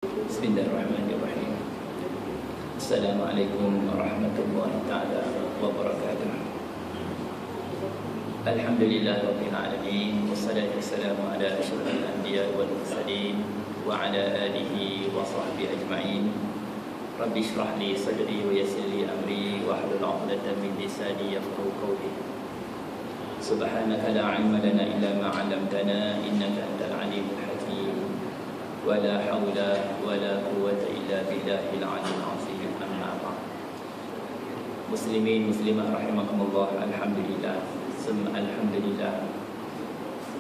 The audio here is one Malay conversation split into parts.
Bismillahirrahmanirrahim. Assalamualaikum warahmatullahi ta'ala wabarakatuh. Alhamdulillah rabbil alamin, wassalatu wassalamu ala asyrafil anbiya wal mursalin wa ala alihi wa sahbihi ajma'in. Rabbi shrah li sadri wa yassir li amri wa hlul 'uqdatam min lisani yafqahu qawli. Subhanaka la 'ilma lana illa ma 'allamtana innaka antal 'alimul hakim. Wala haula wala quwwata illa billahil 'aliyyil 'azim. Amma ba'd. Muslimin muslimat rahimakumullah, alhamdulillah. Alhamdulillah.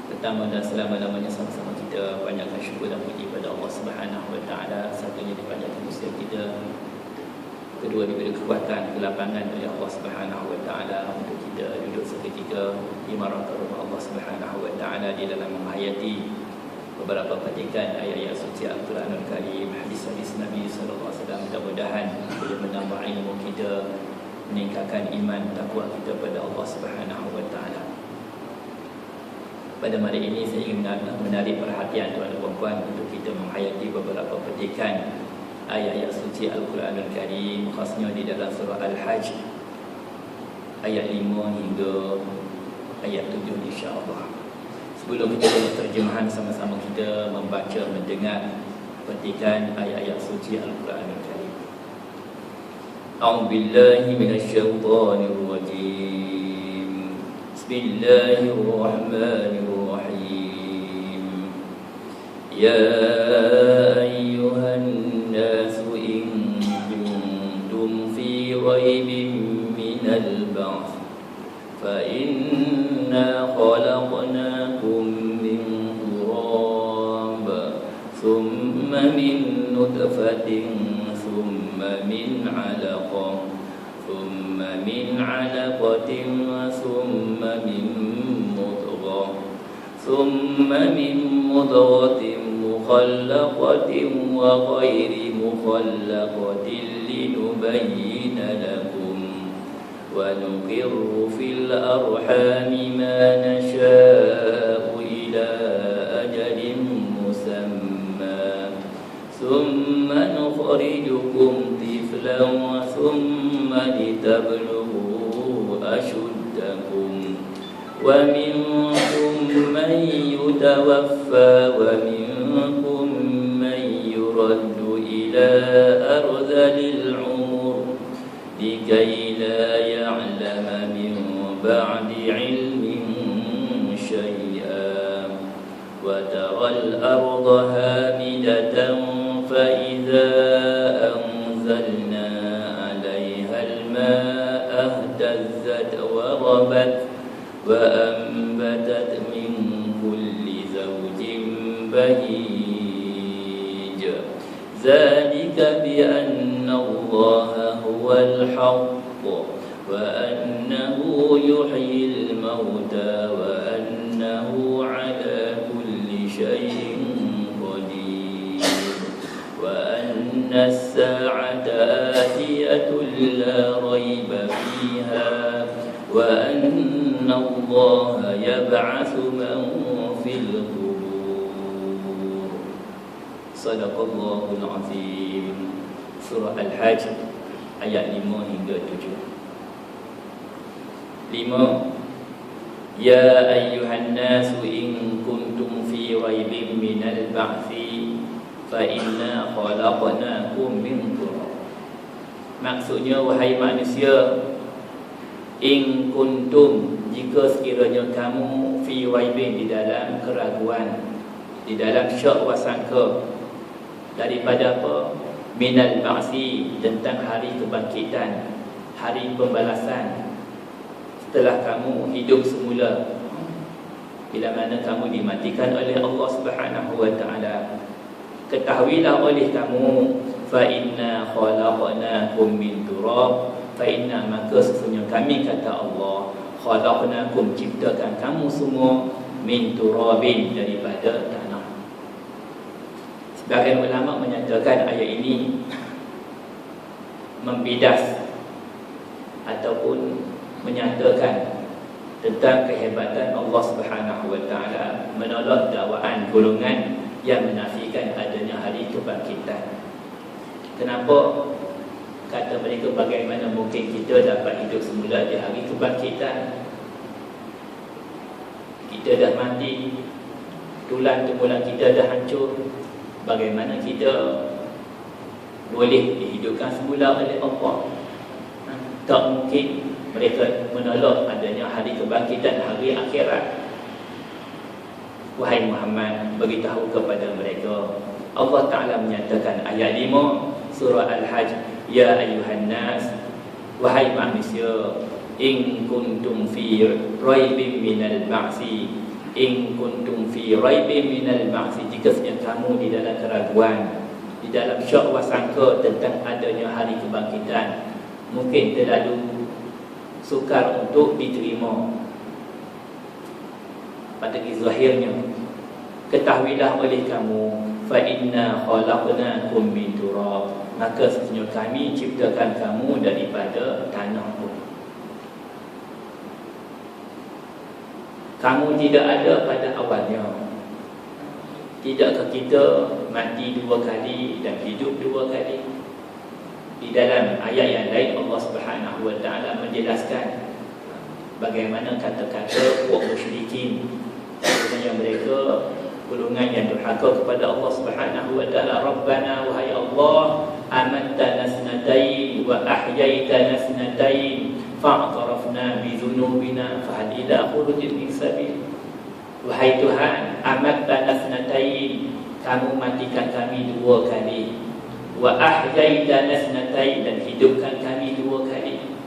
Pertama dan selama-lamanya sama-sama kita banyakkan syukur dan puji pada Allah Subhanahu wa taala. Satunya dipanjatkan usia kita, kedua diberi kekuatan, kelapangan oleh Allah Subhanahu wa taala untuk kita duduk seketika di marahkan rumah Allah Subhanahu wa taala di dalam menghayati beberapa petikan ayat-ayat suci Al-Quranul Karim, hadis-hadis Nabi sallallahu alaihi wasallam. Mudah-mudahan boleh menambah ilmu kita, meningkatkan iman takwa kita pada Allah Subhanahu wa taala. Pada malam ini saya ingin menarik perhatian tuan-tuan dan puan untuk kita menghayati beberapa petikan ayat-ayat suci Al-Quranul Karim, khasnya di dalam surah Al-Hajj ayat 5 hingga ayat 7 insya-Allah. Sebelum kita terjemahan sama-sama kita membaca mendengar petikan ayat-ayat suci Al-Quranul Karim. A'udzu billahi minasyaitonir rajim. Bismillahirrahmanirrahim. Ya ayyuhan nasu in kuntum fi raibin minal ba'ts fa inna khalaqnakum min turab thumma min nutfatin thumma min 'alaqah thumma min 'alaqatin thumma min mudghah thumma min mudghatin mukhallaqatin wa ghairi mukhallaqatin linubayyina lakum wa nuqirru fil arhami ma nasha'u ila ajalin musamma thumma nukhrijukum tiflan thumma litablughu ashuddakum wa minkum man yutawaffa wa minkum man yuraddu ila ardhil umur likay la ya'lama min ba'di 'ilmin shay'an wa taral arda hamidatan fa idza anzalna 'alayha al-ma'a ihtazzat wa rabat wa anbatat min kulli zawjin bahij. Zalika bi anna Allaha huwal haqq wa annahu yuhyil mauta wa annahu ala kulli shay'in qadir wa anna as-sa'ata atiyatun la rayba fiha wa anna Allaha yab'atsu man fil qubur. Sadaqallahul azim. Surah Al-Hajj ayat 5 hingga 7. 5. Ya ayyuhan nasu in kuntum fi raibin minal ba'thi fa inna khalaqnakum min turab. Maksudnya, wahai manusia, in kuntum, jika sekiranya kamu fi raibin, di dalam keraguan, di dalam syak wasangka daripada apa? Minal ba'si, tentang hari kebangkitan, hari pembalasan setelah kamu hidup semula, bila mana kamu dimatikan oleh Allah Subhanahu wa taala. Ketahuilah oleh kamu, fa inna khalaqnakum min turab, fa inna, maka sesungguhnya kami, kata Allah, khalaqnakum, ciptakan kamu semua, min turabin, daripada tanah. Sebagian ulama menyatakan ayat ini membidas ataupun menyatakan tentang kehebatan Allah Subhanahu wa taala, menolak dakwaan golongan yang menafikan adanya hari kebangkitan. Kenapa kata mereka bagaimana mungkin kita dapat hidup semula di hari kebangkitan? Kita dah mati, tulang temulan kita dah hancur. Bagaimana kita boleh dihidupkan semula oleh Allah? Tak mungkin. Mereka menolak adanya hari kebangkitan, hari akhirat. Wahai Muhammad, beritahu kepada mereka. Allah Ta'ala menyatakan ayat 5 surah Al-Hajj, ya ayyuhan nas, wahai manusia, in kuntum fi raibin minal ba'si, in kuntum fi raibin minal ba'si, jika kamu di dalam keraguan, di dalam syak wasangka tentang adanya hari kebangkitan, mungkin terlalu sukar untuk diterima pada zahirnya, ketahuilah oleh kamu, fa inna khalaqnakum min turab, maka sesungguhnya kami ciptakan kamu daripada tanah pun. Kamu tidak ada pada awalnya. Tidakkah kita mati 2 kali dan hidup 2 kali? Di dalam ayat yang lain Allah Subhanahu wa taala menjelaskan bagaimana kata-kata kaum musyrikin, sebenarnya mereka golongan yang durhaka kepada Allah Subhanahu wa taala. Rabbana, wahai Allah, amattana snatain wa ahyaitana snatain fa'tarafna bi dhunubina fahal ila khurujin min sabil. Wahai Tuhan, amattana snatain, kamu matikan kami 2 kali, wa ahyaitana snatain, dan hidupkan kami 2 kali.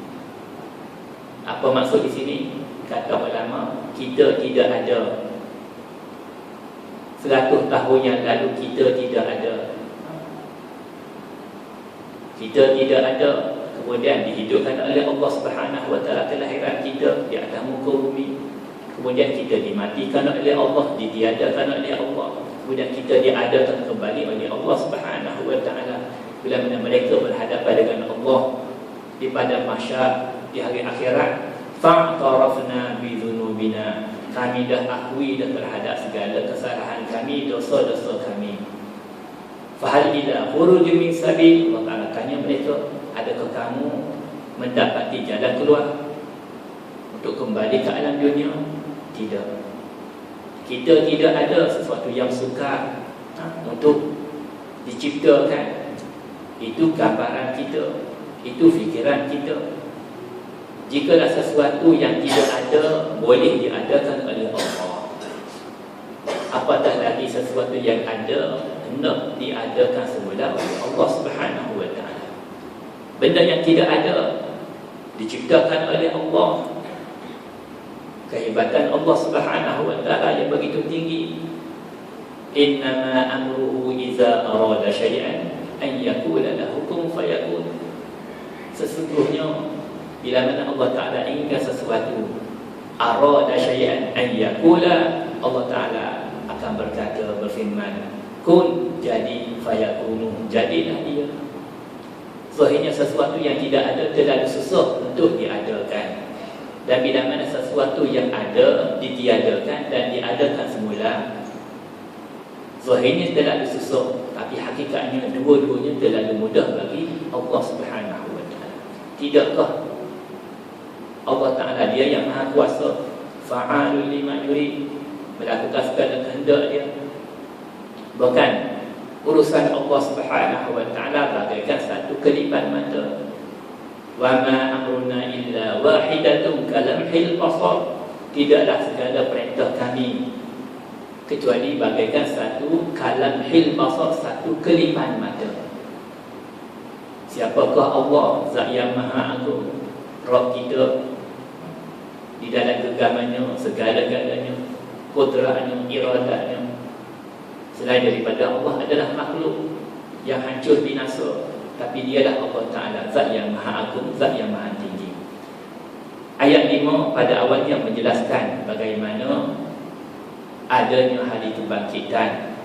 Apa maksud di sini? Kata ulama, kita tidak ada 100 tahun yang lalu, kita tidak ada. Kita tidak ada, kemudian dihidupkan oleh Allah Subhanahu wa taala kelahiran kita di atas muka bumi. Kemudian kita dimatikan oleh Allah, ditiadakan oleh Allah. Kemudian kita diadakan kembali oleh Allah Subhanahu wa taala. Bila mana mereka berhadapan dengan Allah di padang mahsyar di hari akhirat, fa'tarafna bi dhunubina, kami dah akui dan berhadap segala kesalahan kami, dosa-dosa kami. Fahal ila khurujin min sabil, Allah Ta'ala tanya mereka, adakah kamu mendapati jalan keluar untuk kembali ke alam dunia? Tidak. Kita tidak ada sesuatu yang sukar untuk diciptakan. Itu gambaran kita, itu fikiran kita. Jikalau sesuatu yang tidak ada boleh diadakan oleh Allah, apatah lagi sesuatu yang ada hendak diadakan semula oleh Allah Subhanahu wa taala. Benda yang tidak ada diciptakan oleh Allah. Kehebatan Allah Subhanahu wa taala yang begitu tinggi. Innama amruhu iza arada syai'an an yaqula lahu kun fayakun. Sesungguhnya bila mana Allah Ta'ala inginkan sesuatu, arada syai'an an yaqula, Allah Ta'ala akan berkata, berfirman, kun, jadi, fayakunu, jadilah dia. Zahirnya sesuatu yang tidak ada terlalu susah untuk diadakan. Dan bila mana sesuatu yang ada ditiadakan dan diadakan semula, zahirnya terlalu susah, tapi hakikatnya dua-duanya terlalu mudah bagi Allah Subhanahu wa taala. Tidakkah Allah Ta'ala dia yang maha kuasa, fa'alul lima yurid, melakukan segala kehendak dia. Bahkan urusan Allah Subhanahu wa taala bagaikan satu kelipan mata. Wa ma amruna illa wahidatun kalamhil basar, tidaklah segala perintah kami kecuali bagaikan satu kalamhil basar, satu kelipan mata. Siapakah Allah? Zat yang maha agung, Rabb kita, di dalam genggamannya segala-galanya, kudrahnya, iradatnya. Selain daripada Allah adalah makhluk yang hancur binasa, tapi dialah Allah Ta'ala, zat yang maha agung, zat yang maha tinggi. Ayat 5 pada awalnya menjelaskan bagaimana adanya hari kebangkitan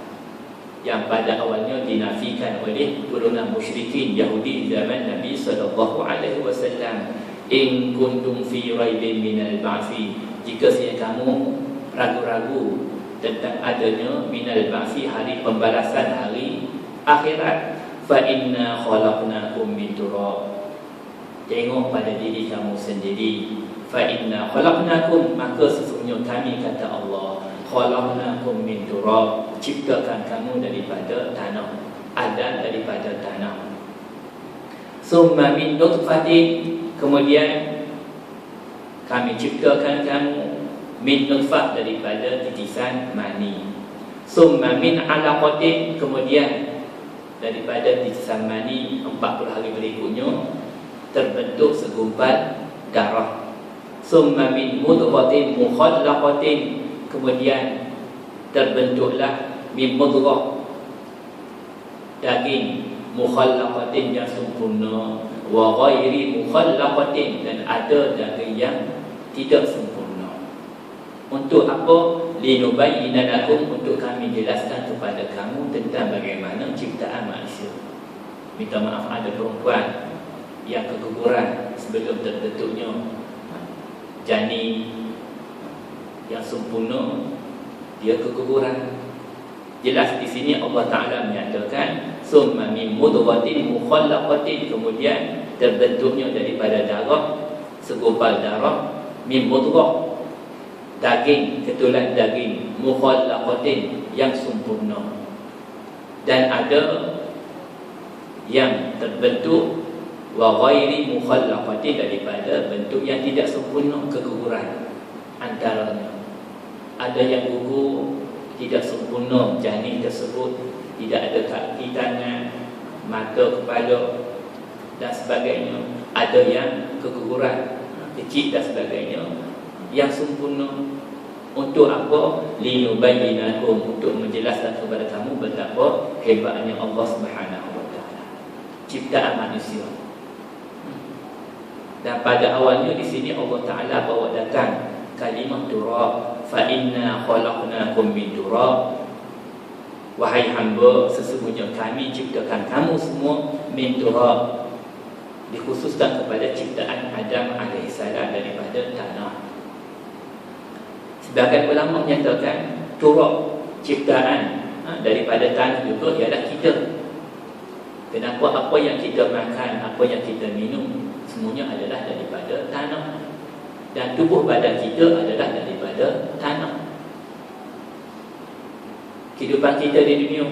yang pada awalnya dinafikan oleh golongan musyrikin Yahudi zaman Nabi SAW. In kuntum fi raibin minal ba'si, jika kamu ragu-ragu tentang adanya minal ba'si, hari pembalasan, hari akhirat, fa inna khalaqnakum min turab. Tengok pada diri kamu sendiri. Fa inna khalaqnakum, maka sesungguhnya kami, kata Allah, khalaqnakum min turab, ciptakan kamu daripada tanah, Adam daripada tanah. Summa min nutfatin, kemudian kami ciptakan kamu min nutfah, daripada titisan mani. Summa min alaqatin, kemudian daripada titisan mani 40 hari berikutnya terbentuk segumpal darah. Summa min mudghatin mukhallaqatin, kemudian terbentuklah min mudghah, daging, mukhallaqatin yang sempurna, wa ghairi mukhallaqatin, dan ada daging yang tidak sempurna. Untuk apa? Linubayyina lakum, untuk kami jelaskan kepada kamu tentang bagaimana ciptaan manusia. Minta maaf, ada perempuan yang keguguran sebelum terbentuknya janin yang sempurna, dia keguguran. Jelas di sini Allah Ta'ala menyatakan summa min mudghatin mukhallaqatin, kemudian terbentuknya daripada darah, segumpal darah, min mudghah, daging, ketulan daging, mukhallaqatin, yang sempurna. Dan ada yang terbentuk wa ghairi mukhallaqatin, daripada bentuk yang tidak sempurna, keguguran. Antaranya ada yang gugur tidak sempurna, janin tersebut tidak ada kaki, tangan, mata, kepala dan sebagainya. Ada yang keguguran kecil dan sebagainya. Yang sempurna untuk apa? Linubayyinakum, untuk menjelaskan kepada kamu betapa hebatnya Allah Subhanahu wa taala ciptaan manusia. Dan pada awalnya di sini Allah Ta'ala bawa datang kalimah turab, fa inna khalaqnakum min turab. Wahai hamba, sesungguhnya kami ciptakan kamu semua min turab, dikhususkan kepada ciptaan Adam alaihissalam daripada tanah. Sebagian ulama menyatakan turab ciptaan daripada tanah juga ialah kita. Kenapa? Apa yang kita makan, apa yang kita minum, semuanya adalah daripada tanah. Dan tubuh badan kita adalah daripada tanah. Kehidupan kita di dunia,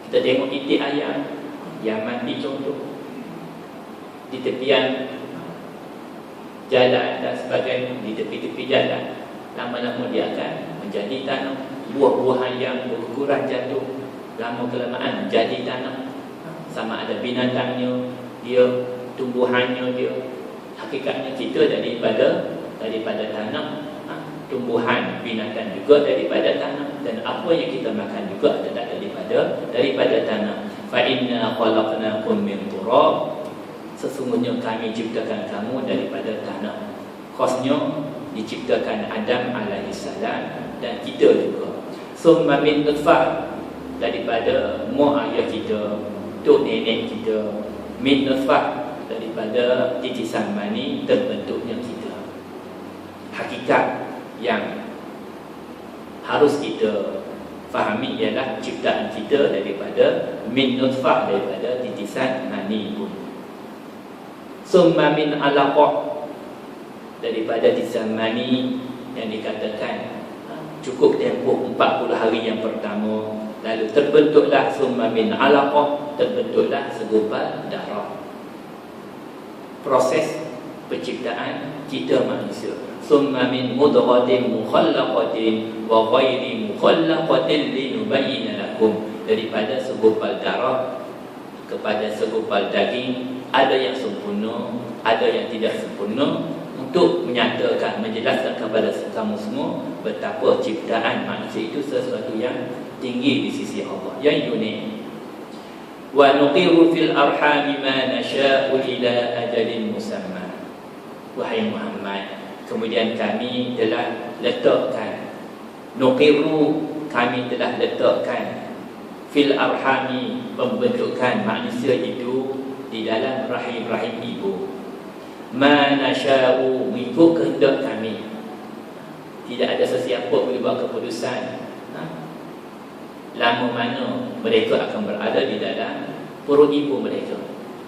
kita tengok itik ayam yang mandi contoh di tepian jalan dan sebagainya, di tepi-tepi jalan, lama-lama dia akan menjadi tanah. Buah-buahan yang berkurang jatuh, lama kelamaan jadi tanah. Sama ada binatangnya, dia tumbuhannya, dia hakikatnya kita daripada tanah. Tumbuhan, binatang juga daripada tanah, dan apa yang kita makan juga adalah daripada tanah. Fa inna khalaqnakum min turab, sesungguhnya kami ciptakan kamu daripada tanah. Khasnya diciptakan Adam alaihissalam dan kita juga. Summa min nutfah, daripada mak ayah kita, tok nenek kita. Min nutfah, daripada titisan mani terbentuknya kita. Hakikat yang harus kita fahami ialah ciptaan kita daripada min nutfah, daripada titisan mani pun. Summa min alaqah, daripada titisan mani yang dikatakan cukup tempoh 40 hari yang pertama, lalu terbentuklah summa min alaqah, terbentuklah segumpal darah. Proses penciptaan kita manusia. Summa min mudghatin mukhallaqatin wa ghairi mukhallaqatin linubayyina lakum, daripada segumpal darah kepada segumpal daging, ada yang sempurna, ada yang tidak sempurna, untuk menyatakan, menjelaskan kepada kamu semua betapa ciptaan manusia itu sesuatu yang tinggi di sisi Allah, yang unik. Wa nuqiru fil arhami ma nasha'u ila ajalin musamma. Wahai Muhammad, kemudian kami telah letakkan, nuqiru, kami telah letakkan, fil arhami, pembentukan manusia itu di dalam rahim-rahim ibu, ma nasha'u, mengikut kehendak kami. Tidak ada sesiapa boleh buat keputusan lama mana mereka akan berada di dalam perut ibu mereka.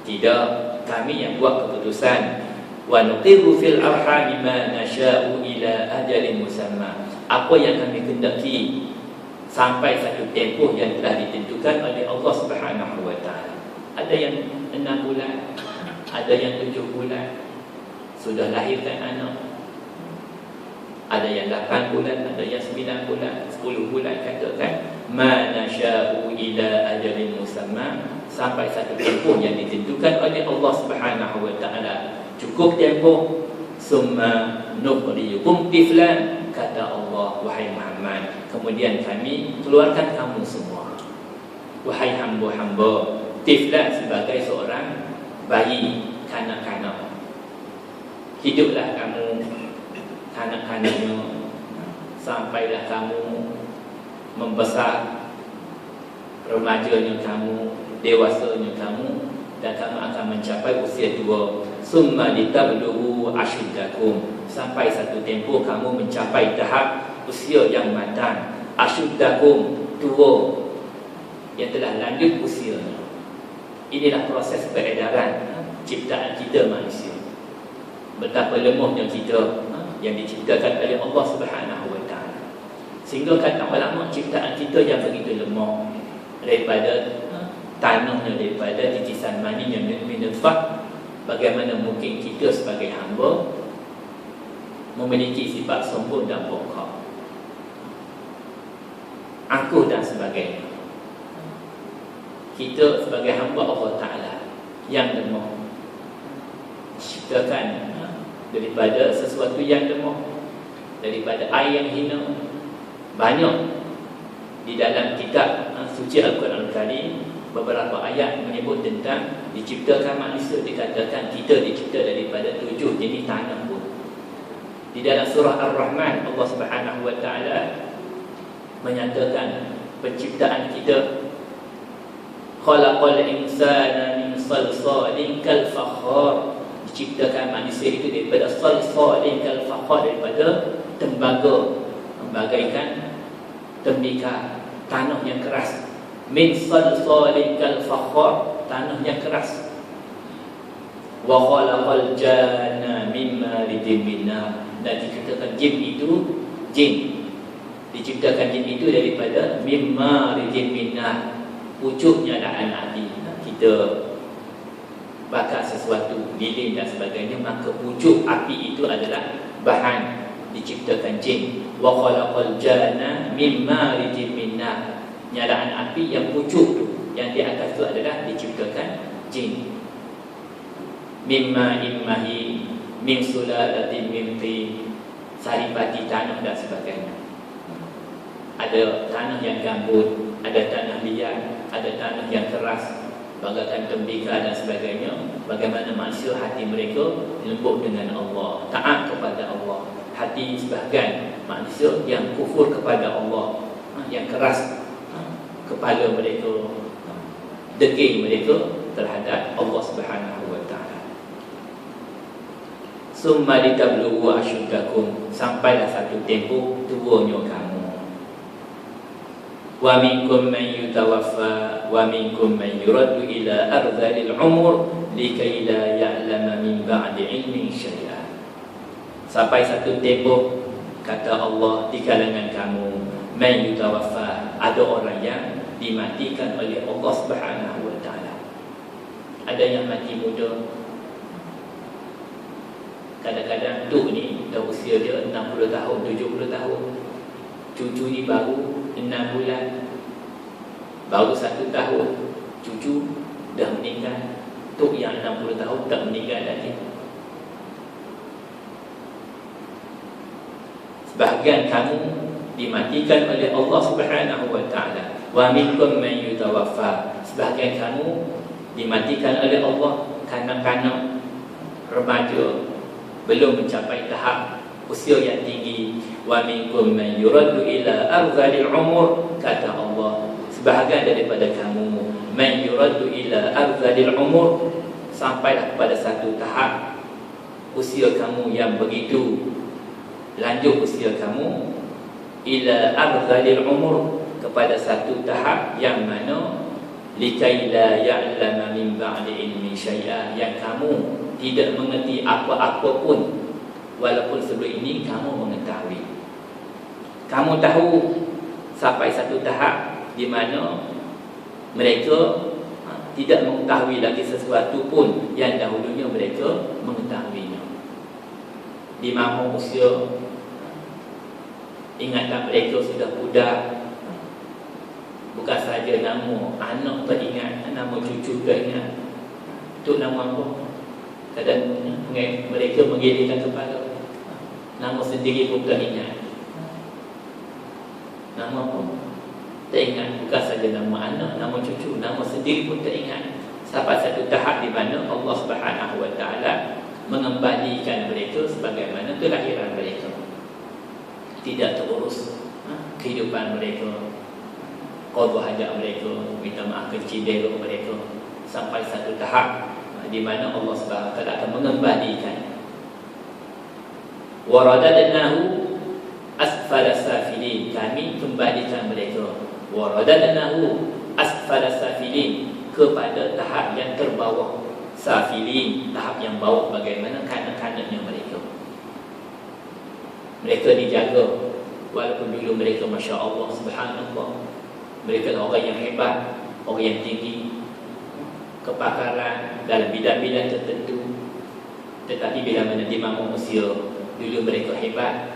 Tidak, kami yang buat keputusan. Wa nuqirru fil arham ma nasha'u ila ajalin musamma. Apa yang kami kehendaki sampai satu tempoh yang telah ditentukan oleh Allah Subhanahu wa taala. Ada yang 6 bulan, ada yang 7 bulan sudah lahirkan anak. Ada yang 8 bulan, ada yang 9 bulan, 10 bulan katakan. Ma nasha'u ila ajalin musamma, sampai satu tempoh yang ditentukan oleh Allah Subhanahu wa taala. Cukup tempoh, summa nukhrijukum tiflan, kata Allah, wahai Muhammad, kemudian kami keluarkan kamu semua, wahai hamba-hamba, tiflan sebagai seorang bayi kanak-kanak. Hiduplah kamu kanak-kanaknya sampailah kamu membesar, remajanya kamu, dewasanya kamu, dan kamu akan mencapai usia tua. Summa litablughu ashuddakum, sampai satu tempoh kamu mencapai tahap usia yang matang. Ashuddakum, tua yang telah lanjut usianya. Inilah proses peredaran ciptaan kita manusia. Betapa lemahnya kita yang diciptakan oleh Allah Subhanahu wa taala. Sehingga kata ulama, ciptaan kita yang begitu lemah, daripada tanahnya, daripada titisan mani yang minutfah, bagaimana mungkin kita sebagai hamba memiliki sifat sombong dan bongkok, angkuh dan sebagainya. Kita sebagai hamba Allah Ta'ala yang lemah, diciptakan daripada sesuatu yang lemah, daripada air yang hina. Banyak di dalam kitab suci Al-Quran Al-Karim beberapa ayat menyebut tentang diciptakan manusia. Dikatakan kita dicipta daripada 7 jenis tanah pun. Di dalam surah Ar-Rahman, Allah Subhanahu wa taala menyatakan penciptaan kita, khalaqal insana min salsalin kal fakhar. Diciptakan manusia itu daripada salsalin kal fakhar, daripada tembaga, bagaikan tembikar, tanah yang keras. Min salsalin kal fakhar, tanah yang keras. Wa khalaqal janna min marijin min nar. Dan diciptakan jin itu, diciptakan jin itu daripada min marijin min nar, pucuknya adalah api. Kita bakar sesuatu, lilin dan sebagainya, maka pucuk api itu adalah bahan diciptakan jin. Wa khalaqal janna min marijin min nar, nyalaan api yang pucuk tu, yang di atas tu adalah diciptakan jin. Mimma immahi min sulalatin min tin, saripati tanah dan sebagainya. Ada tanah yang gambut, ada tanah liat, ada tanah yang keras, bagaikan tembikar dan sebagainya. Bagaimana manusia hati mereka lembut dengan Allah, taat kepada Allah. Hati sebahagian manusia yang kufur kepada Allah, yang keras kepala mereka, degil mereka terhadap Allah Subhanahu wa taala. Summa litablughu ashuddakum, sampailah satu tempoh tuanya kamu. Wa minkum man yutawaffa wa minkum man yuraddu ila ardhil umur likay la ya'lama min ba'di ilmin syai'a. Sampai satu tempoh, kata Allah, di kalangan kamu man yutawaffa, ada orang yang dimatikan oleh Allah Subhanahu wa taala. Ada yang mati muda. Kadang-kadang tu ni dah usia dia 60 tahun, 70 tahun. Cucu ni baru 6 bulan, baru 1 tahun, cucu dah meninggal. Tok yang 60 tahun tak meninggal lagi. Sebahagian kamu dimatikan oleh Allah Subhanahu wa taala. Wa minkum man yutawaffa, sebahagian kamu dimatikan oleh Allah kanak-kanak, remaja, belum mencapai tahap usia yang tinggi. Wa minkum man yuraddu ila ardhil umur, kata Allah, sebahagian daripada kamu man yuraddu ila ardhil umur, sampailah kepada satu tahap usia kamu yang begitu lanjut usia kamu, ila ardhil umur, kepada satu tahap yang mana likai la ya'lama min ba'di ilmi syai'a, yang kamu tidak mengerti apa-apa pun walaupun sebelum ini kamu mengetahui. Kamu tahu sampai satu tahap di mana mereka tidak mengetahui lagi sesuatu pun yang dahulunya mereka mengetahuinya. Di mana usia ingatan mereka sudah pudar. Bukan saja nama anak teringat, nama cucu teringat. Itu nama apa? Kadang mereka mengelingkan kepala. Nama sendiri pun teringat. Nama apa? Teringat. Bukan saja nama anak, nama cucu, nama sendiri pun teringat. Sampai satu tahap di mana Allah Subhanahu Wa Taala mengembalikan mereka sebagaimana kelahiran mereka. Tidak terurus kehidupan mereka, qada hajat mereka, minta maaf kecil belok mereka, sampai satu tahap di mana Allah Subhanahu Wa Taala akan mengembalikan. Waradadnahu asfala safilin, kami kembalikan mereka. Waradadnahu asfala safilin, kepada tahap yang terbawah. Safilin, tahap yang bawah, bagaimana kanak-kanaknya mereka. Mereka dijaga walaupun dulu mereka Masya Allah, Subhanallah, mereka adalah orang yang hebat, orang yang tinggi kepakaran dalam bidang-bidang tertentu. Tetapi bila mana di masa usia dulu mereka hebat,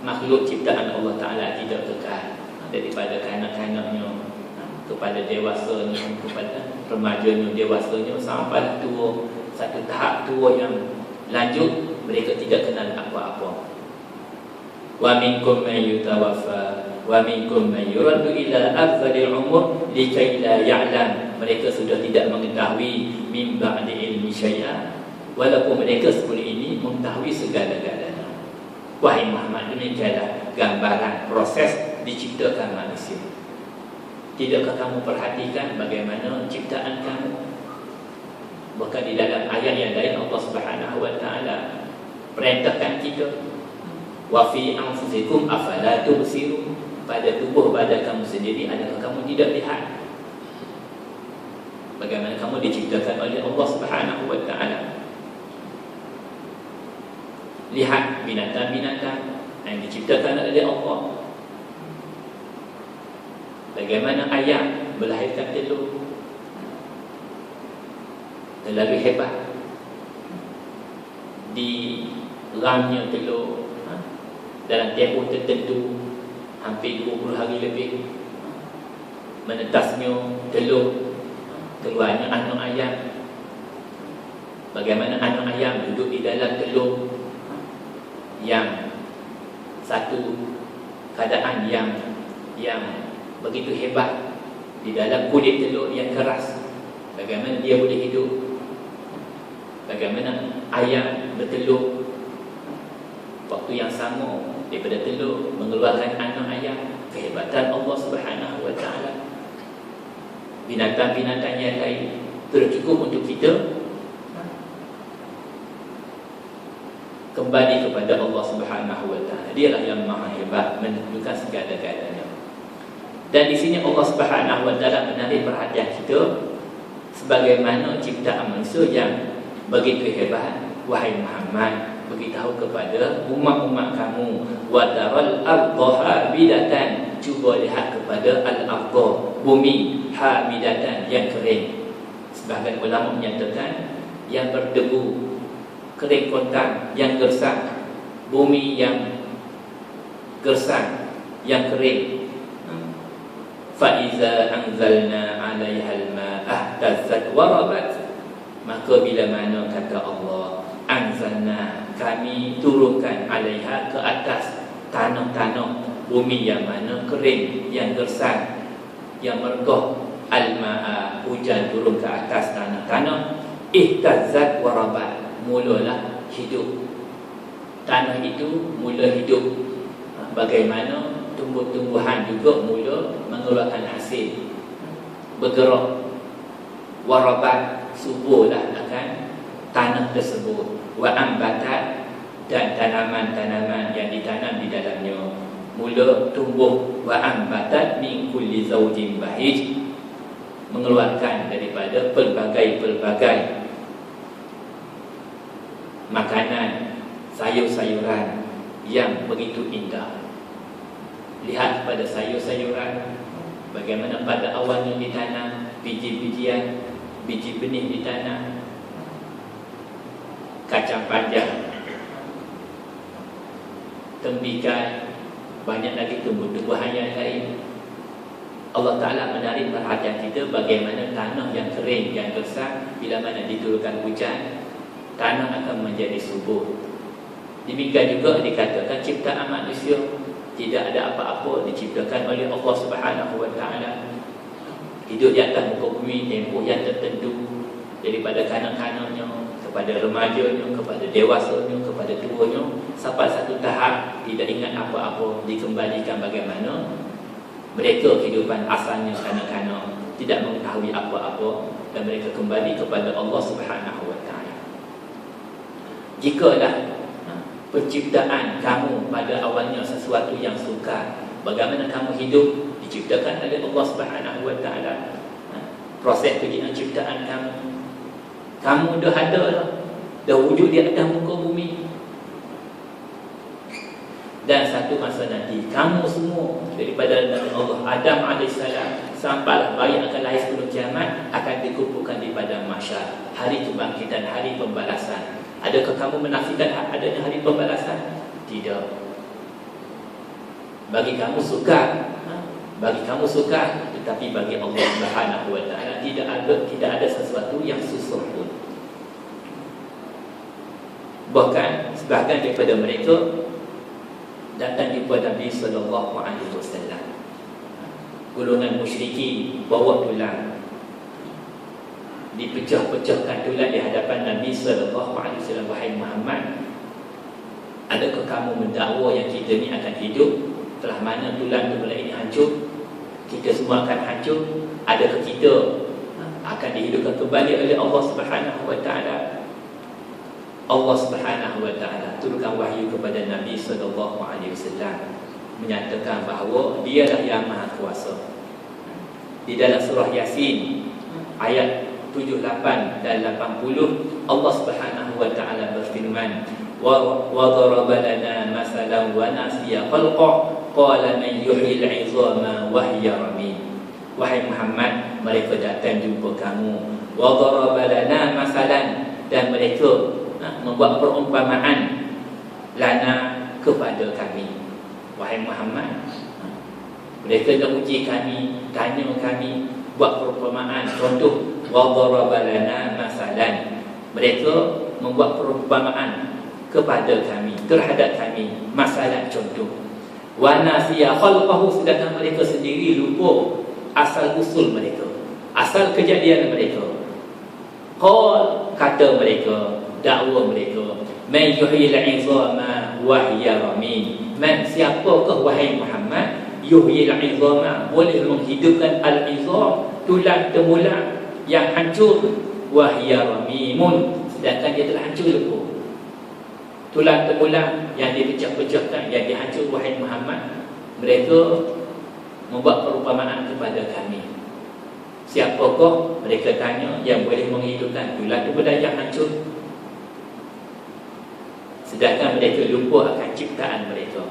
makhluk ciptaan Allah Ta'ala tidak kekal. Daripada kanak-kanaknya kepada dewasanya, kepada remajanya, dewasanya, sampai tua, satu tahap tua yang lanjut, mereka tidak kenal apa-apa. Wa minkum man yutawaffa wa minkum man yuraddu ila ardhil umur likai la ya'lam, mereka sudah tidak mengetahui min ba'di ilmi syai'a, walaupun mereka sebelum ini mengetahui segala-galanya. Wahai Muhammad, demikianlah gambaran proses diciptakan manusia. Tidakkah kamu perhatikan bagaimana ciptaan kamu? Bahkan di dalam ayat yang lain Allah Subhanahu Wa Taala perintahkan kita, wa fi anfusikum afala tubsirun, pada tubuh badan kamu sendiri adakah kamu tidak lihat bagaimana kamu diciptakan oleh Allah Subhanahu Wa Taala? Lihat binatang-binatang yang diciptakan oleh Allah, bagaimana ayam melahirkan telur, terlalu hebat. Di ramnya telur dalam tempoh tertentu hampir 20 hari lebih, menetasnya telur, keluarnya anak ayam. Bagaimana anak ayam duduk di dalam telur yang satu keadaan yang begitu hebat, di dalam kulit telur yang keras, bagaimana dia boleh hidup. Bagaimana ayam bertelur waktu yang sama daripada telur mengeluarkan anak ayam. Kehebatan Allah Subhanahu Wa Taala. Binatang-binatang yang lain tidak cukup untuk kita kembali kepada Allah Subhanahu Wa Taala. Dialah yang maha hebat menentukan segala-galanya. Dan di sini Allah Subhanahu Wa Taala menarik perhatian kita sebagaimana ciptaan manusia yang begitu hebat. Wahai Muhammad, beritahu kepada umat-umat kamu, wa taral ardha hamidatan, cuba lihat kepada al-ardha, bumi, hamidatan, yang kering. Sebahagian ulama menyatakan yang berdebu, kering kontang, yang gersang. Bumi yang gersang, yang kering. Fa iza anzalna 'alaiha al-ma'a ihtazzat wa rabat, maka bila mana kata Allah, anzalna, kami turunkan, 'alaiha, ke atas tanah-tanah bumi yang mana kering, yang gersang, yang mergoh, al-ma'a, hujan turun ke atas tanah-tanah, ihtazzat wa rabat, mulalah hidup. Tanah itu mula hidup. Bagaimana tumbuh-tumbuhan juga mula mengeluarkan hasil, bergerak. Warabat, suburlah akan tanah tersebut. Wa ambatat, dan tanaman-tanaman yang ditanam di dalamnya. mula tumbuh wa ambatat min kulli zawjin bahij, mengeluarkan daripada pelbagai-pelbagai makanan, sayur-sayuran yang begitu indah. Lihat pada sayur-sayuran, bagaimana pada awalnya ditanam, biji-bijian, biji benih ditanam, kacang panjang, tembikai, banyak lagi tumbuh-tumbuhan yang lain. Allah Ta'ala menarik perhatian kita bagaimana tanah yang kering, yang gersang, bila mana diturunkan hujan, tanah akan menjadi subur. Demikian juga dikatakan ciptaan manusia, tidak ada apa-apa diciptakan oleh Allah Subhanahu Wa Ta'ala. Hidup di atas muka bumi tempoh yang tertentu, daripada kanak-kanaknya kepada remajanya, kepada dewasanya, kepada tuanya, sampai satu tahap tidak ingat apa-apa, dikembalikan bagaimana mereka kehidupan asalnya kanak-kanak, tidak mengetahui apa-apa, dan mereka kembali kepada Allah Subhanahu Wa Ta'ala. Jikalah penciptaan kamu pada awalnya sesuatu yang sukar, bagaimana kamu hidup diciptakan oleh Allah Subhanahu Wa Ta'ala, proses penciptaan kamu dah ada lah, dah wujud di atas muka bumi. Dan satu masa nanti kamu semua daripada Nabi Allah Adam AS sampailah bayi akan lahir sebelum kiamat akan dikumpulkan di padang mahsyar, hari kebangkitan, hari pembalasan. Adakah kamu menafikan adanya hari pembalasan? Tidak. Bagi kamu sukar, tetapi bagi Allah Subhanahu Wa Ta'ala tidak ada sesuatu yang susah pun. Bahkan sebahagian daripada mereka datang kepada Nabi sallallahu alaihi wasallam. Golongan musyrikin bawa tulang, dipecah-pecahkan tulang di hadapan Nabi sallallahu alaihi wasallam. Wahai Muhammad, adakah kamu mendakwa yang kita ni akan hidup telah mana tulang tulang ini hancur, kita semua akan hancur? Adakah kita akan dihidupkan kembali oleh Allah Subhanahu Wa Ta'ala? Allah Subhanahu Wa Ta'ala turunkan wahyu kepada Nabi sallallahu alaihi wasallam, menyatakan bahawa dialah yang maha kuasa. Di dalam surah Yasin ayat 78 dan 80, Allah Subhanahu Wa Ta'ala berfirman, wa daraba lana masalan wa nasiya khalqa qala man yuhyil 'izama wa hiya ramim. Wahai Muhammad, mereka datang jumpa kamu, wa daraba lana masalan, dan mereka membuat perumpamaan lana kepada kami. Wahai Muhammad, mereka nak uji kami, tanya kami, buat perumpamaan, contoh, wa daraba lana masalan, mereka membuat perumpamaan kepada kami, terhadap kami, masalah contoh. Wa nasiya khalqahu, sedangkan mereka sendiri lupa asal usul mereka, asal kejadian mereka. Qal, kata mereka, dakwa mereka, man yuhyil 'izama wa hiya ramim. Man, siapakah wahai Muhammad, yuhyil 'izama, boleh menghidupkan al-'izam, tulang temulang yang hancur, wa hiya ramimun, sedangkan dia telah hancur lepas. Tulang temulang yang dipecah-pecahkan, yang dihancur, wahai Muhammad, mereka membuat perumpamaan kepada kami. Siapakah, mereka tanya, yang boleh menghidupkan tulang temulang yang hancur, sedangkan mereka lupa akan ciptaan mereka.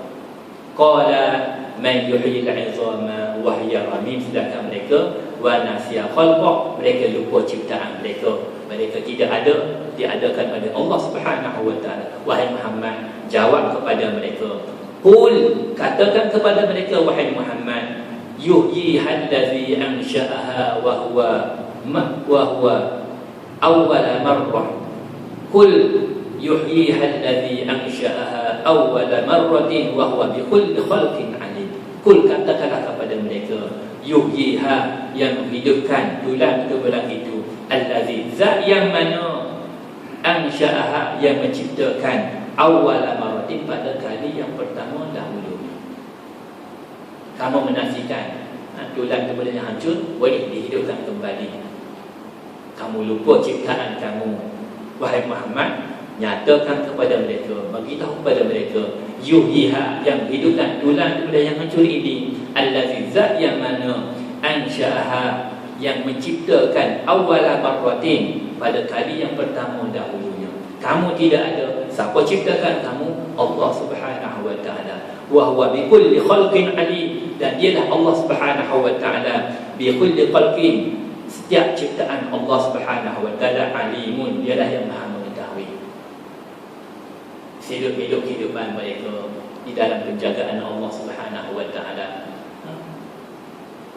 Qala man yuhyil 'izama wa hiya ramim, sedangkan mereka wa nasiya khalqa, mereka lupa ciptaan mereka. Mereka tidak ada, diadakan oleh Allah Subhanahu Wa Ta'ala. Wahai Muhammad, jawab kepada mereka, qul, katakan kepada mereka, wahai Muhammad, yuhyiha allazi ansha'aha wa huwa awwala marrah. Qul yuhyiha allazi ansha'aha awwala marratin wa huwa bi kulli khalqin 'alim. Qul, katakanlah kepada mereka, yuhyiha, yang menghidupkan tulang tulang itu, allazi, zat yang mana, ansha'aha, yang menciptakan, awwala marratin, pada kali yang pertama dahulu. Kamu menasikan tulang tulang yang hancur boleh dihidupkan kembali. Kamu lupa ciptaan kamu. Wahai Muhammad, nyatakan kepada mereka, bagi tahu kepada mereka, yuhyiha, yang hidupkan tulang daripada yang hancur ini, allazi zat yang mana ansya'aha, yang menciptakan awwala marratin, pada kali yang pertama dahulunya. Kamu tidak ada, siapa ciptakan kamu? Allah Subhanahu wa taala. Wa huwa bi kulli khalqin alim, dan dialah Allah Subhanahu wa taala bi kulli khalqin, setiap ciptaan Allah Subhanahu wa taala alimun, dialah yang Maha mengetahui hidup kehidupan mereka di dalam penjagaan Allah Subhanahu wa taala,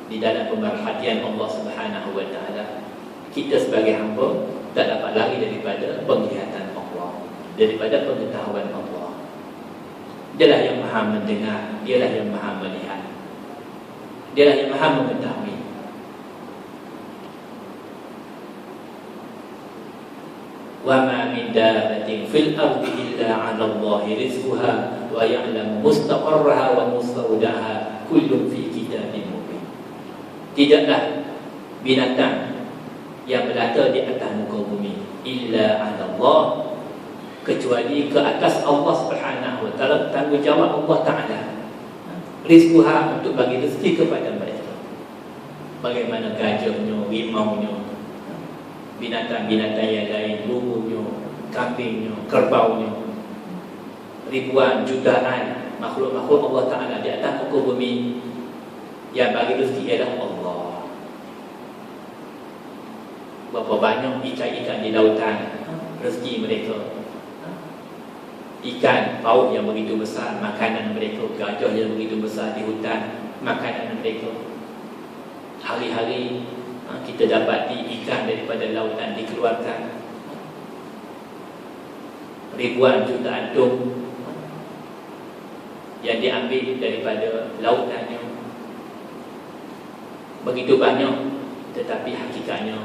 di dalam pemerhatian Allah Subhanahu wa taala. Kita sebagai hamba tak dapat lari daripada penglihatan Allah, daripada pengetahuan Allah. Dialah yang Maha mendengar, dialah yang Maha melihat, dialah yang Maha mengetahui. Wa ma min dabbatin fil ardi illa 'ala Allahi rizquha wa ya'lamu mustaqarraha wa mustawda'aha kullun fi kitabin mubin. Tidaklah binatang yang melata di atas muka bumi illa 'ala Allah, kecuali ke atas Allah Subhanahu wa taala, tanggungjawab Allah taala. Rizquha, untuk bagi rezeki kepada mereka. Bagaimana gajahnya, rimaunya, binatang-binatang yang lain, burungnya, kambingnya, kerbaunya, ribuan jutaan makhluk-makhluk Allah taala di atas muka bumi, yang bagi rezeki ialah Allah. Berapa banyak ikan-ikan di lautan, rezeki mereka. Ikan paus yang begitu besar, makanan mereka. Gajah yang begitu besar di hutan, makanan mereka. Hari-hari kita dapati ikan daripada lautan dikeluarkan. Ribuan jutaan tong yang diambil daripada lautannya. Begitu banyak, tetapi hakikatnya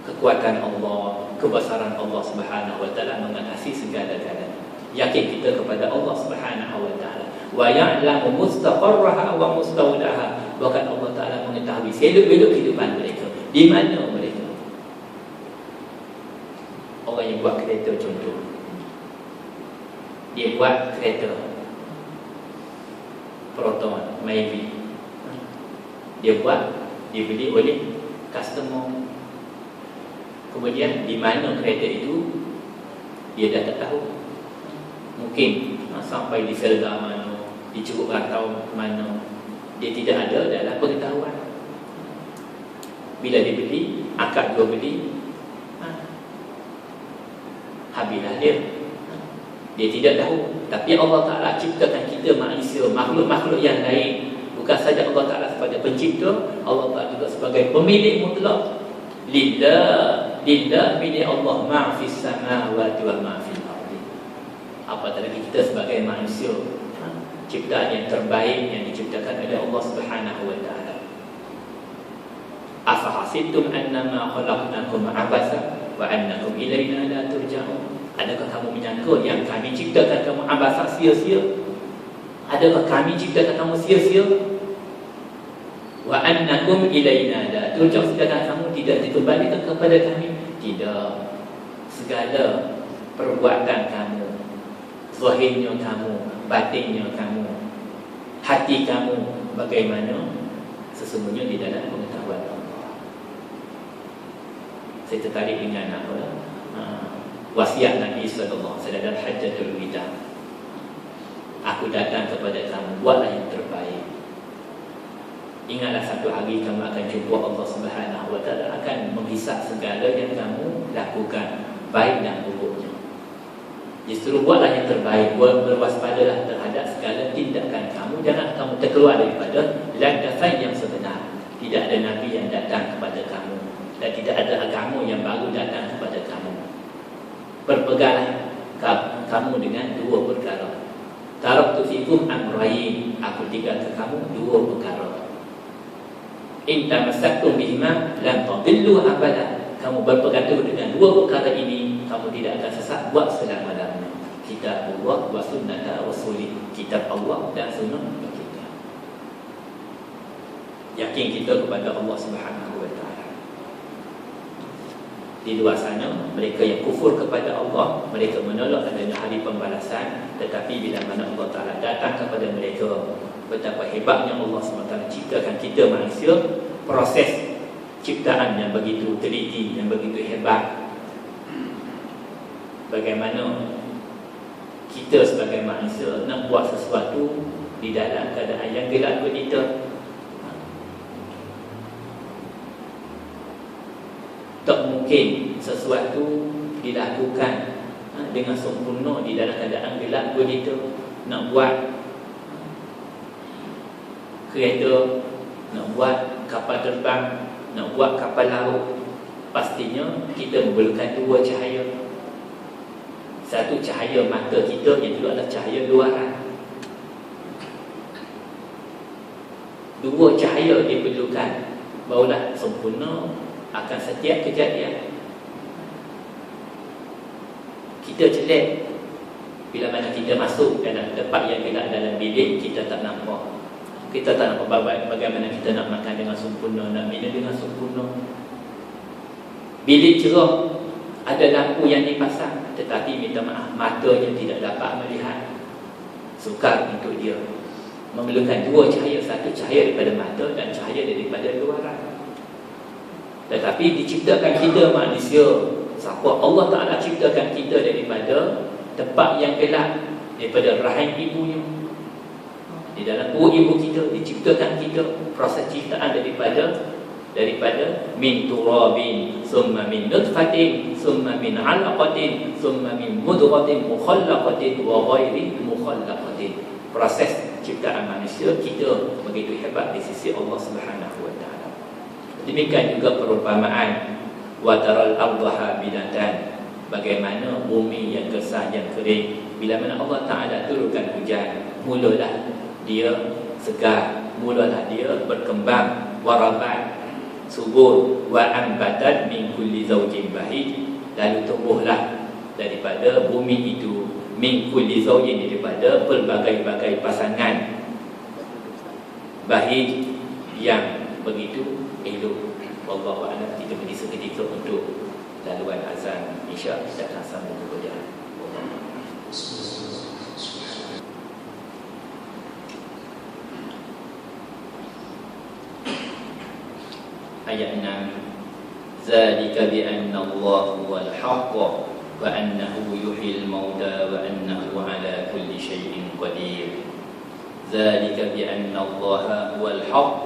kekuatan Allah, kebesaran Allah Subhanahu wa taala mengatasi segala-galanya. Yakin kita kepada Allah Subhanahu wa taala. Wa ya'lamu mustaqarraha wa mustawda'aha. Bahkan Allah taala mengetahui seluk-beluk kehidupan mereka, di mana mereka. Orang yang buat kereta contoh, dia buat kereta Proton, Myvi. Dia buat, dibeli oleh customer. Kemudian di mana kereta itu dia dah tak tahu. Mungkin sampai di Selda mana, di Curug Ratau mana, dia tidak ada dalam pengetahuan. Bila dia beli, akad jual beli, habislah dia. Dia tidak tahu. Tapi Allah Ta'ala ciptakan kita manusia, makhluk-makhluk yang lain. Bukan saja Allah Ta'ala sebagai pencipta, Allah Ta'ala juga sebagai pemilik mutlak. Lillah milik Allah ma'fis samawati wa ma'fil ardi. Apatah lagi kita sebagai manusia, ciptaan yang terbaik yang diciptakan oleh Allah Subhanahu wa taala. Afahasibtum annama khalaqnakum abasa wa annakum ilaina la turja'un. Adakah kamu menyangka yang kami ciptakan kamu abasa, sia-sia? Adakah kami ciptakan kamu sia-sia? Wa annakum ilaina la turja'un, sedangkan kamu tidak dikembalikan kepada kami. Tidak. Segala perbuatan kamu, zahirnya kamu, batinnya kamu, hati kamu, bagaimana sesungguhnya di dalam pengetahuan Allah. Saya tertarik dengan wasiat Nabi sallallahu alaihi wasallam dalam Hajjatul Wida. Aku datang kepada kamu, buatlah yang terbaik. Ingatlah satu hari kamu akan jumpa Allah Subhanahu wa taala, akan menghisap segala yang kamu lakukan, baik dan buruknya. Justru buatlah yang terbaik, berwaspadalah terhadap segala tindakan kamu. Jangan kamu terkeluar daripada landasan yang sebenar. Tidak ada Nabi yang datang kepada kamu, dan tidak ada agama yang baru datang kepada kamu. Berpeganglah kamu dengan dua perkara. Taraktu fikum amrayn, aku tinggalkan kamu dua perkara. In tamassaktum bihima lam tadillu abada. Kamu berpegang teguh dengan dua perkara ini, kamu tidak akan sesat buat selama-lamanya. Kitab Allah wa sunnata rasulih. Kitab Allah dan sunnah kita. Yakin kita kepada Allah Subhanahu wa taala. Di luar sana, mereka yang kufur kepada Allah, mereka menolak adanya hari pembalasan. Tetapi bila mana Allah Ta'ala datang kepada mereka, betapa hebatnya Allah SWT ciptakan kita manusia, proses ciptaan yang begitu teliti, yang begitu hebat. Bagaimana kita sebagai manusia nak buat sesuatu di dalam keadaan yang gelap gulita. Tak mungkin sesuatu dilakukan dengan sempurna di dalam keadaan gelap gulita. Nak buat kereta, nak buat kapal terbang, nak buat kapal laut, pastinya kita memerlukan dua cahaya. Satu cahaya mata kita, yang kedua adalah cahaya luaran. Dua cahaya diperlukan, barulah sempurna akan setiap kejadian. Kita jelek bila mana kita masuk dalam tempat yang gelap dalam bilik, kita tak nampak. Kita tak nampak bagaimana kita nak makan dengan sempurna, nak minum dengan sempurna. Bilik cerah, ada lampu yang dipasang, tetapi minta maaf, matanya tidak dapat melihat. Sukar untuk dia, memerlukan dua cahaya, satu cahaya daripada mata dan cahaya daripada luaran. Tetapi diciptakan kita manusia, siapa Allah Ta'ala ciptakan kita daripada tempat yang gelap, daripada rahim ibunya. Di dalam perut ibu kita diciptakan kita, proses ciptaan daripada min turabin, summa min nutfatin, summa min alaqatin, summa min mudghatin mukhallaqatin wa ghairi mukhallaqatin. Proses ciptaan manusia kita begitu hebat di sisi Allah Subhanahu wa Ta'ala. Demikian juga perumpamaan wataral ardha habidatan, bagaimana bumi yang gersang, yang kering. Bila mana Allah Ta'ala turunkan hujan, mulalah dia segar, mulalah dia berkembang, warabat, subur, wa ambatat min kulli zawjin bahij, lalu tumbuhlah daripada bumi itu min kulli zawjin, daripada pelbagai-bagai pasangan bahij, yang begitu elok. Wallahu a'lam. Kita beri seketika untuk laluan azan Isya. Kita akan sambung kepada ayat 6. Zalika bi anna Allah huwal haqq wa annahu yuhyil mauta wa annahu ala kulli syai'in qadir. Zalika bi anna Allah huwal haqq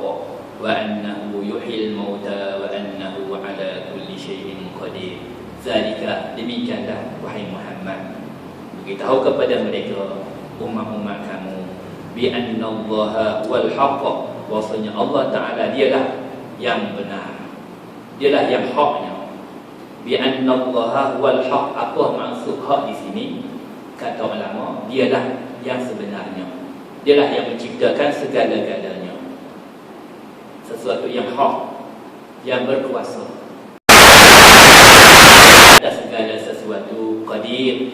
wa annahu yuhyil mauta wa annahu ala kulli syai'in qadir. Zalika, demikianlah wahai Muhammad, beritahu kepada mereka umat-umat kamu, bi anna Allah wal haqq, bahwasanya Allah Ta'ala dialah yang benar, dialah yang haknya. Bi anna Allah wal haqq, apa maksud hak di sini? Kata ulama, dialah yang sebenarnya, dialah yang menciptakan segala-galanya, sesuatu yang hak, yang berkuasa. Ada segala sesuatu, qadir,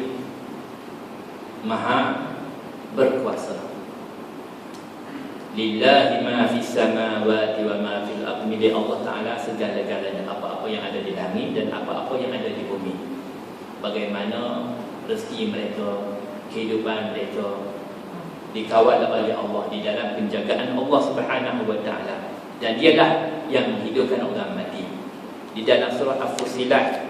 maha berkuasa. Lillahi ma fis samawati wa ma fil ardi, milik Allah Ta'ala segala-galanya, apa-apa yang ada di langit dan apa-apa yang ada di bumi. Bagaimana rezeki mereka, kehidupan mereka dikawal oleh Allah, di dalam penjagaan Allah Subhanahu wa Ta'ala. Dan dialah yang menghidupkan orang mati. Di dalam surah Al-Fusilat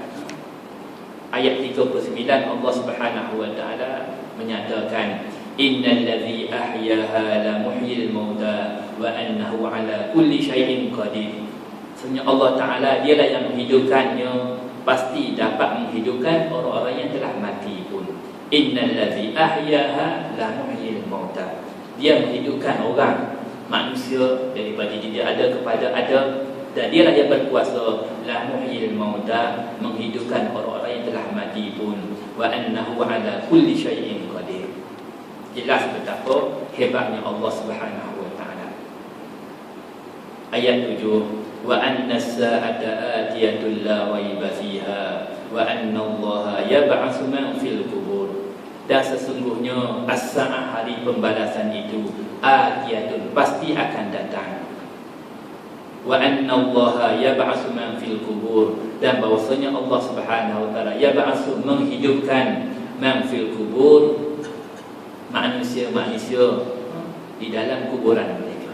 ayat 39, Allah Subhanahu wa Ta'ala menyatakan, innal ladzi ahyaha la muhyil mauta wa annahu ala kulli syai'in qadir. Sebenarnya Allah Ta'ala dialah yang menghidupkannya, pasti dapat menghidupkan orang-orang yang telah mati pun. Innal ladzi ahyaha la muhyil mauta, dia menghidupkan orang manusia daripada tidak ada kepada ada, dan dialah yang berkuasa la muhyil mauta, menghidupkan orang-orang yang telah mati pun. Wa annahu ala kulli syai'in qadir. Jelas betapa hebatnya Allah Subhanahu wa Ta'ala. Ayat 7, wa anna as-sa'ata atiyatun la raiba fiha wa anna Allah yab'atsu man fil qubur. Dan sesungguhnya as-sa'ah, hari pembalasan itu, atiyatun, pasti akan datang. wa anna Allah yab'atsu man fil kubur, dan bahwasanya Allah Subhanahu wa taala yab'atsu menghidupkan man fil kubur, manusia-manusia di dalam kuburan mereka.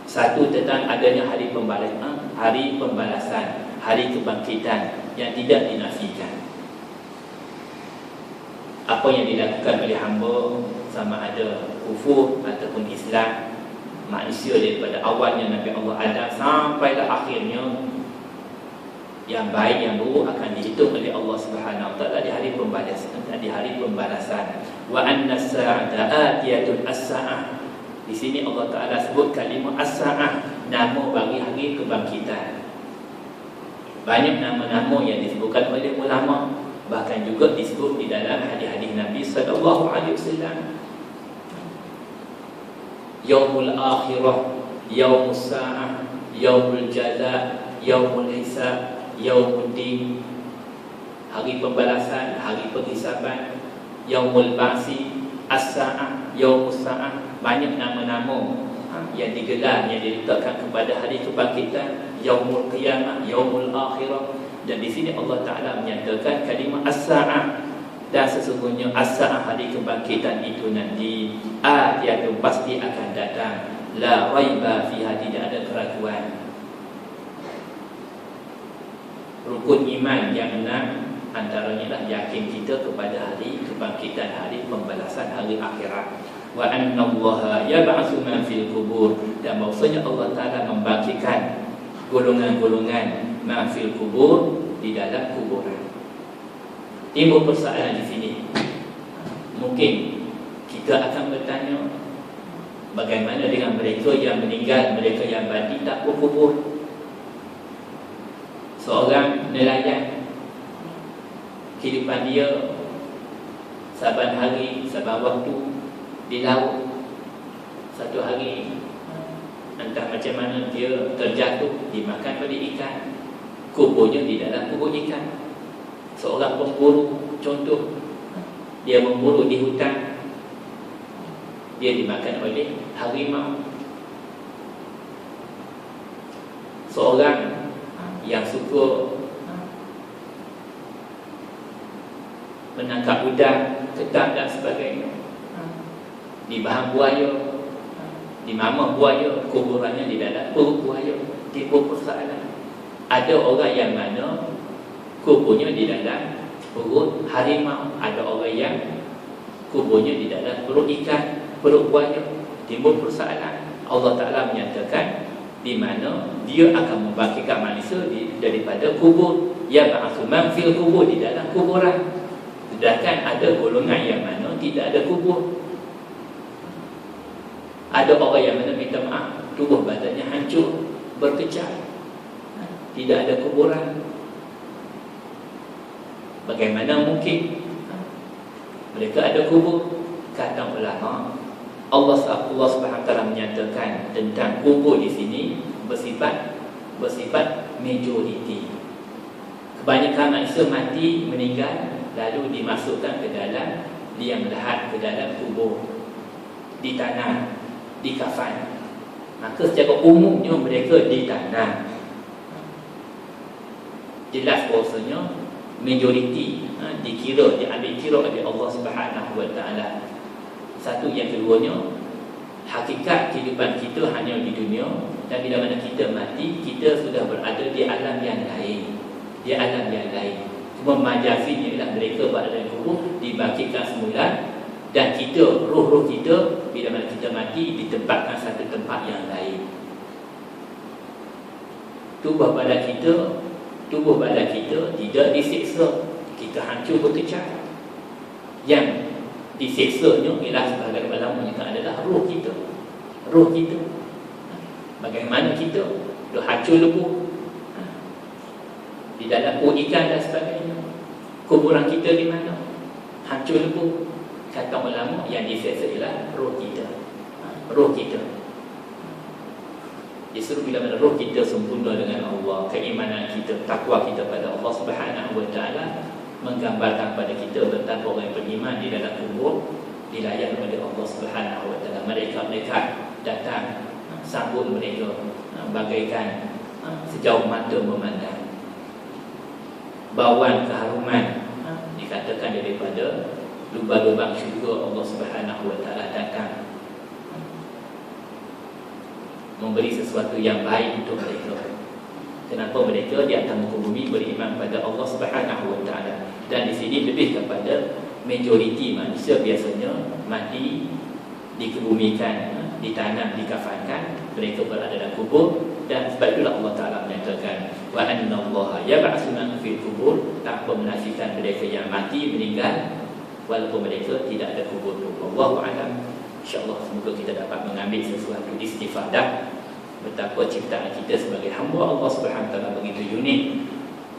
Satu tentang adanya hari pembalasan, hari kebangkitan yang tidak dinafikan. Apa yang dilakukan oleh hamba, sama ada kufur ataupun Islam, manusia daripada awalnya Nabi Allah Adam sampailah akhirnya, yang baik yang buruk akan dihitung oleh Allah Subhanahu wa taala di hari pembalasan. Wa anna as-sa'ata atiyatun as-sa'ah. Di sini Allah Taala sebut kalimah as-sa'ah, nama bagi hari kebangkitan. Banyak nama-nama yang disebutkan oleh ulama, bahkan juga disebut di dalam hadis-hadis Nabi sallallahu alaihi wasallam. Yaumul akhirah, yaumus sa'ah, yaumul jazaa, yaumul hisab, yaumuddin, hari pembalasan, hari penghisaban, yaumul ba'si, as-sa'ah, yaumus sa'ah. Banyak nama-nama yang digelar, yang diletakkan kepada hari kebangkitan, yaumul qiyamah, yaumul akhirah. Dan di sini Allah Ta'ala menyatakan kalimah as-sa'ah, dan sesungguhnya as-sa'ah, hari kebangkitan itu nanti atiyatun, pasti akan datang, la raiba fiha, tidak ada keraguan. Rukun iman yang 6 antaranya lah yakin kita kepada hari kebangkitan, hari pembalasan, hari akhirat. Wa anna Allah yab'atsu man fil kubur, dan maksudnya Allah Ta'ala membangkitkan golongan-golongan man fil kubur, di dalam kuburan. Timbul persoalan di sini. Mungkin kita akan bertanya, bagaimana dengan mereka yang meninggal, mereka yang mati tak berkubur? Seorang nelayan, kehidupan dia saban hari, saban waktu di laut. Satu hari entah macam mana dia terjatuh, dimakan oleh ikan, kuburnya di dalam kubur ikan. Seorang pemburu, contoh, dia memburu di hutan, dia dimakan oleh harimau. Seorang yang suka menangkap udang, ketam dan sebagainya, di bahan buaya, di mama buaya, kuburannya di dalam perut buaya. Timbul persoalan. Ada orang yang mana kuburnya di dalam perut harimau, ada orang yang kuburnya di dalam perut ikan, perut buaya. Timbul persoalan. Allah Ta'ala menyatakan di mana dia akan membangkitkan manusia daripada kubur, ya ba'atsu man fil kubur, di dalam kuburan. Sedangkan ada golongan yang mana tidak ada kubur. Ada orang yang mana minta maaf, tubuh badannya hancur, berkecam, tidak ada kuburan. Bagaimana mungkin mereka ada kubur? Kata ulama, Allah Subhanahu wa taala menyatakan tentang kubur di sini bersifat majoriti. Kebanyakan manusia mati, meninggal, lalu dimasukkan ke dalam liang lahat, ke dalam kubur, di tanah, di kafan. Maka secara umumnya mereka di tanah. Jelas bahasanya majoriti diambil kira oleh Allah Subhanahu wa taala. Satu, yang keduanya, hakikat kehidupan kita hanya di dunia, dan bila mana kita mati, kita sudah berada di alam yang lain. Di alam yang lain. Cuma majazinya ialah mereka berada di kubur, dibangkitkan semula, dan kita, roh-roh kita bila mana kita mati, ditempatkan satu tempat yang lain. Tubuh badan kita tidak disiksa, kita hancur berkecam. Yang disiksanya ialah sebagai ulama menyatakan adalah roh kita. Roh kita, bagaimana kita dah hancur lebur di dalam perut ikan dan sebagainya. Kuburan kita di mana? Hancur lebur. Kata ulama, yang disiksa ialah roh kita. Roh kita. Disuruh bila mana roh kita sempurna dengan Allah, keimanan kita, takwa kita pada Allah Subhanahu wa taala, menggambarkan pada kita betapa orang yang beriman di dalam kubur dilayan oleh Allah Subhanahu wa taala. Mereka datang sambut mereka bagaikan sejauh mata memandang. Bauan keharuman dikatakan daripada lubang-lubang syurga Allah Subhanahu wa taala datang memberi sesuatu yang baik untuk mereka. Kenapa mereka di atas muka bumi beriman pada Allah Subhanahu wa taala? Dan di sini lebih kepada majoriti manusia biasanya mati dikebumikan, ditanam, dikafankan, mereka berada dalam kubur. Dan sebab itulah Allah Ta'ala menyatakan wa anna Allah yab'atsu man fil kubur, tanpa menafikan mereka yang mati meninggal walaupun mereka tidak ada kubur. Wallahu a'lam. InsyaAllah semoga kita dapat mengambil sesuatu istifadah betapa ciptaan kita sebagai hamba Allah Subhanahu Wa Taala begitu unik,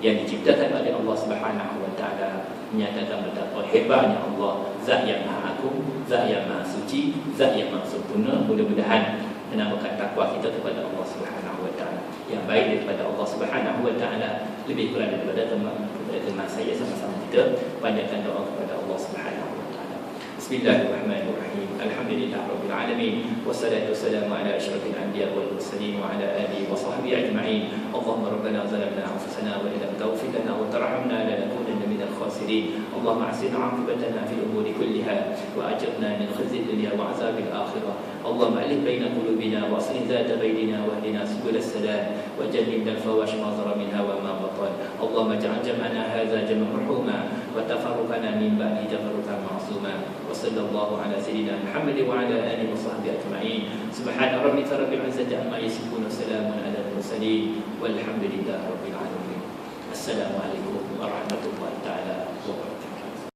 yang diciptakan oleh Allah Subhanahu Wa Taala, menyatakan betapa hebatnya Allah, zat yang maha agung, zat yang maha suci, zat yang maha sempurna. Mudah-mudahan menamakan takwa kita kepada Allah Subhanahu Wa Taala yang baik daripada Allah Subhanahu Wa Taala, lebih kurang daripada teman saya, sama-sama kita panjatkan doa kepada Allah Subhanahu Wa Taala. Bismillahirrahmanirrahim. Alhamdulillahirabbil alamin, wassalatu wassalamu ala asyrafil anbiya wal mursalin wa ala alihi wa sahbihi ajma'in. Allahumma rabbana zalamna anfusana wa illam taghfir lana wa tarhamna lanakunanna minal khasirin. Allahumma ahsin 'aqibatana fil umuri kulliha wa ajirna min khizyi dunya wa 'adzabil akhirah. Allahumma alif baina qulubina wa aslih dhata bainina wa hdina subulas salam wa jannibna al-fawahish ma dhara minha wa ma batan. Allahumma ij'al jam'ana hadza jam'an marhuma wa tafarruqana min ba'di tafarruqan ma'suma. Wa sallallahu ala sayyidina Muhammad wa ala alihi wa sahbihi ajma'in. Subhana rabbika rabbil izzati amma yasifun wa salamun ala al-mursalin walhamdulillahi rabbil alamin. Assalamualaikum warahmatullahi taala wabarakatuh.